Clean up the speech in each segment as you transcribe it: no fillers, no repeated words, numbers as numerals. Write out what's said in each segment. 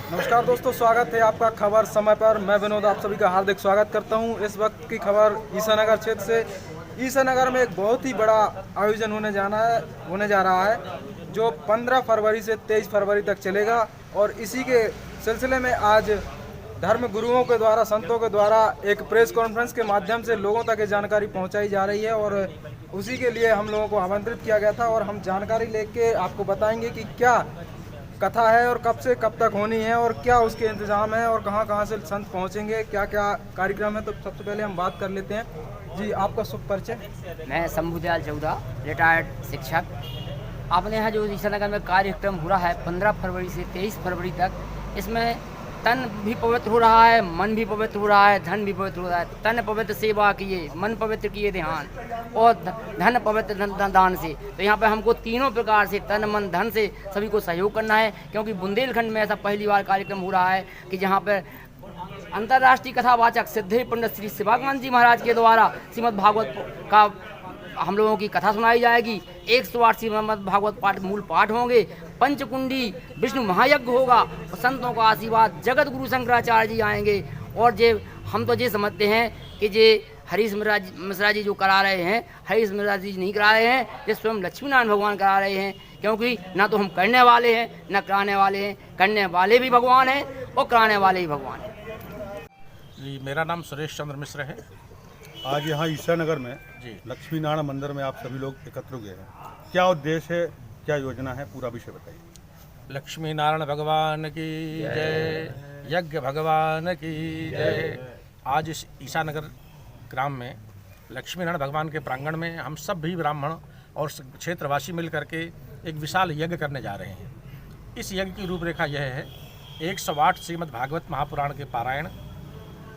नमस्कार दोस्तों, स्वागत है आपका खबर समय पर। मैं विनोद आप सभी का हार्दिक स्वागत करता हूं। इस वक्त की खबर ईसानगर क्षेत्र से। ईसानगर में एक बहुत ही बड़ा आयोजन होने जा रहा है जो 15 फरवरी से 23 फरवरी तक चलेगा और इसी के सिलसिले में आज धर्म गुरुओं के द्वारा, संतों के द्वारा एक प्रेस कॉन्फ्रेंस के माध्यम से लोगों तक ये जानकारी पहुंचाई जा रही है और उसी के लिए हम लोगों को आमंत्रित किया गया था और हम जानकारी लेके आपको बताएंगे कि क्या कथा है और कब से कब तक होनी है और क्या उसके इंतजाम है और कहां कहां से संत पहुंचेंगे, क्या क्या कार्यक्रम है। तो सबसे पहले हम बात कर लेते हैं। जी, आपका शुभ परिचय। मैं शंभुदयाल चौधरी, रिटायर्ड शिक्षक। अपने यहाँ जो ईसानगर में कार्यक्रम हो रहा है 15 फरवरी से 23 फरवरी तक, इसमें तन भी पवित्र हो रहा है, मन भी पवित्र हो रहा है, धन भी पवित्र हो रहा है। तन पवित्र सेवा किए, मन पवित्र किए ध्यान और धन पवित्र दान से। तो यहाँ पे हमको तीनों प्रकार से तन मन धन से सभी को सहयोग करना है, क्योंकि बुंदेलखंड में ऐसा पहली बार कार्यक्रम हो रहा है कि जहाँ पर अंतर्राष्ट्रीय कथावाचक सिद्धे पंडित श्री शिवाकांत जी महाराज के द्वारा श्रीमद् भागवत का हम लोगों की कथा सुनाई जाएगी। 108 श्रीमद् भागवत पाठ मूल पाठ होंगे, पंचकुंडी विष्णु महायज्ञ होगा और संतों का आशीर्वाद, जगत गुरु शंकराचार्य जी आएंगे। और जे हम तो ये समझते हैं कि जे हरीश मिश्रा जी जो करा रहे हैं, हरीश मिश्रा जी नहीं करा रहे हैं, ये स्वयं लक्ष्मी नारायण भगवान करा रहे हैं। क्योंकि ना तो हम करने वाले हैं ना कराने वाले हैं, करने वाले भी भगवान हैं और कराने वाले भी भगवान हैं। जी, मेरा नाम सुरेश चंद्र मिश्र है। आज यहाँ ईसानगर में जी लक्ष्मी नारायण मंदिर में आप सभी लोग एकत्र हुए हैं। क्या उद्देश्य है, क्या योजना है, पूरा विषय बताइए। लक्ष्मी नारायण भगवान की जय, यज्ञ भगवान की जय। आज इस ईसानगर ग्राम में लक्ष्मी नारायण भगवान के प्रांगण में हम सब भी ब्राह्मण और क्षेत्रवासी मिल करके एक विशाल यज्ञ करने जा रहे हैं। इस यज्ञ की रूपरेखा यह है: 108 श्रीमद् भागवत महापुराण के पारायण,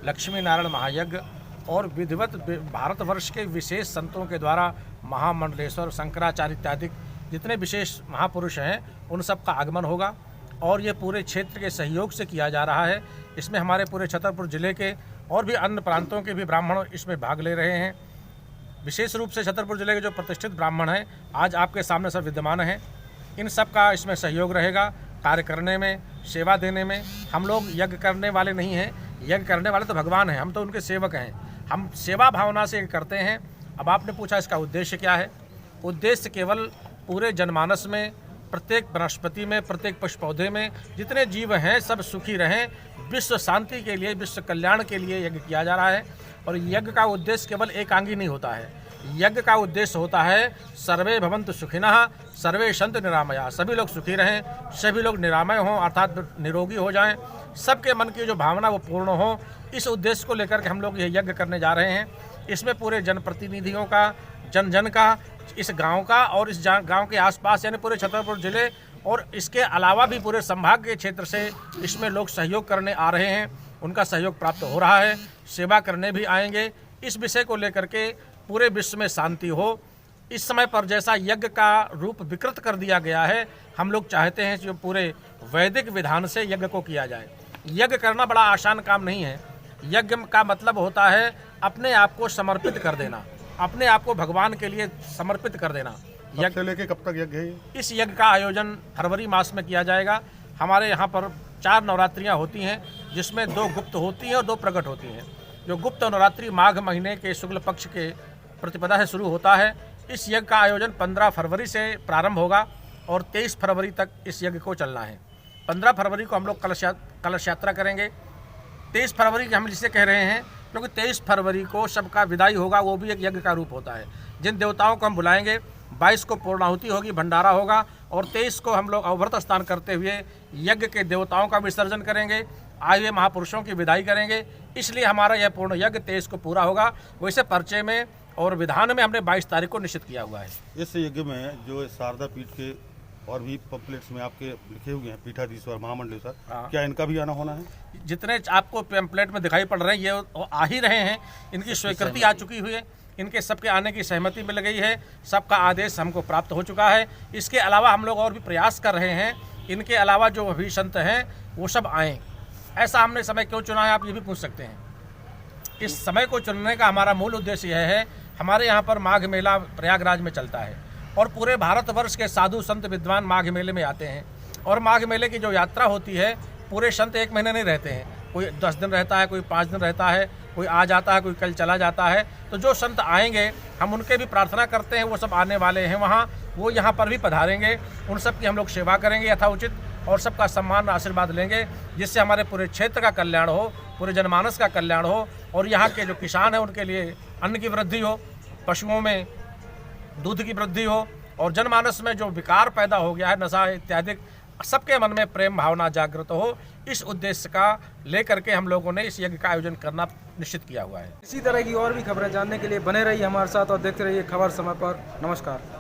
लक्ष्मी नारायण महायज्ञ और विधिवत भारतवर्ष के विशेष संतों के द्वारा महामंडलेश्वर, शंकराचार्य इत्यादि जितने विशेष महापुरुष हैं उन सब का आगमन होगा और ये पूरे क्षेत्र के सहयोग से किया जा रहा है। इसमें हमारे पूरे छतरपुर जिले के और भी अन्य प्रांतों के भी ब्राह्मण इसमें भाग ले रहे हैं। विशेष रूप से छतरपुर जिले के जो प्रतिष्ठित ब्राह्मण हैं आज आपके सामने सब विद्यमान हैं। इन सब का इसमें सहयोग रहेगा कार्य करने में, सेवा देने में। हम लोग यज्ञ करने वाले नहीं हैं, यज्ञ करने वाले तो भगवान हैं, हम तो उनके सेवक हैं। हम सेवा भावना से करते हैं। अब आपने पूछा इसका उद्देश्य क्या है। उद्देश्य केवल पूरे जनमानस में, प्रत्येक वनस्पति में, प्रत्येक पुष्प पौधे में जितने जीव हैं सब सुखी रहें, विश्व शांति के लिए, विश्व कल्याण के लिए यज्ञ किया जा रहा है। और यज्ञ का उद्देश्य केवल एकांगी नहीं होता है। यज्ञ का उद्देश्य होता है सर्वे भवन्तु सुखिनः सर्वे सन्तु निरामया। सभी लोग सुखी रहें, सभी लोग निरामय हों अर्थात निरोगी हो जाएं, सबके मन की जो भावना वो पूर्ण हो। इस उद्देश्य को लेकर के हम लोग ये यज्ञ करने जा रहे हैं। इसमें पूरे जनप्रतिनिधियों का, जन जन का, इस गांव का और इस गांव के आसपास यानी पूरे छतरपुर जिले और इसके अलावा भी पूरे संभाग के क्षेत्र से इसमें लोग सहयोग करने आ रहे हैं। उनका सहयोग प्राप्त हो रहा है, सेवा करने भी आएंगे। इस विषय को लेकर के पूरे विश्व में शांति हो। इस समय पर जैसा यज्ञ का रूप विकृत कर दिया गया है, हम लोग चाहते हैं कि पूरे वैदिक विधान से यज्ञ को किया जाए। यज्ञ करना बड़ा आसान काम नहीं है। यज्ञ का मतलब होता है अपने आप को समर्पित कर देना, अपने आप को भगवान के लिए समर्पित कर देना। कब से लेके कब तक यज्ञ है? इस यज्ञ का आयोजन फरवरी मास में किया जाएगा। हमारे यहाँ पर 4 नवरात्रियाँ होती हैं, जिसमें 2 गुप्त होती हैं और 2 प्रकट होती हैं। जो गुप्त नवरात्रि माघ महीने के शुक्ल पक्ष के प्रतिपदा से शुरू होता है। इस यज्ञ का आयोजन 15 फरवरी से प्रारंभ होगा और 23 फरवरी तक इस यज्ञ को चलना है। 15 फरवरी को हम लोग कलश यात्रा करेंगे। 23 फरवरी हम जिसे कह रहे हैं क्योंकि 23 फरवरी को सबका विदाई होगा, वो भी एक यज्ञ का रूप होता है। जिन देवताओं को हम बुलाएंगे, 22 को पूर्णाहुति होगी, भंडारा होगा और 23 को हम लोग अवभृत स्नान करते हुए यज्ञ के देवताओं का विसर्जन करेंगे, आए हुए महापुरुषों की विदाई करेंगे। इसलिए हमारा यह पूर्ण यज्ञ 23 को पूरा होगा। वैसे पर्चे में और विधान में हमने 22 तारीख को निश्चित किया हुआ है। इस यज्ञ में जो शारदा पीठ के और भी पम्पलेट्स में आपके लिखे हुए हैं पीठाधीश्वर, महामंडलेश्वर, क्या इनका भी आना होना है? जितने आपको पैम्पलेट में दिखाई पड़ रहे हैं ये आ ही रहे हैं। इनकी स्वीकृति आ चुकी हुई है, इनके सबके आने की सहमति मिल गई है, सबका आदेश हमको प्राप्त हो चुका है। इसके अलावा हम लोग और भी प्रयास कर रहे हैं, इनके अलावा जो अभी संत हैं वो सब आएँ। ऐसा हमने समय क्यों चुना है, आप ये भी पूछ सकते हैं। इस समय को चुनने का हमारा मूल उद्देश्य यह है, हमारे यहाँ पर माघ मेला प्रयागराज में चलता है और पूरे भारतवर्ष के साधु संत विद्वान माघ मेले में आते हैं और माघ मेले की जो यात्रा होती है पूरे संत 1 महीने नहीं रहते हैं, कोई 10 दिन रहता है, कोई 5 दिन रहता है, कोई आ जाता है, कोई कल चला जाता है। तो जो संत आएंगे हम उनके भी प्रार्थना करते हैं, वो सब आने वाले हैं वहाँ, वो यहाँ पर भी पधारेंगे, उन सब की हम लोग सेवा करेंगे यथाउचित और सबका सम्मान आशीर्वाद लेंगे, जिससे हमारे पूरे क्षेत्र का कल्याण हो, पूरे जनमानस का कल्याण हो और यहाँ के जो किसान हैं उनके लिए अन्न की वृद्धि हो, पशुओं में दूध की वृद्धि हो और जनमानस में जो विकार पैदा हो गया है, नशा इत्यादि, सबके मन में प्रेम भावना जागृत हो। इस उद्देश्य का लेकर के हम लोगों ने इस यज्ञ का आयोजन करना निश्चित किया हुआ है। इसी तरह की और भी खबरें जानने के लिए बने रहिए हमारे साथ और देखते रहिए खबर समय पर। नमस्कार।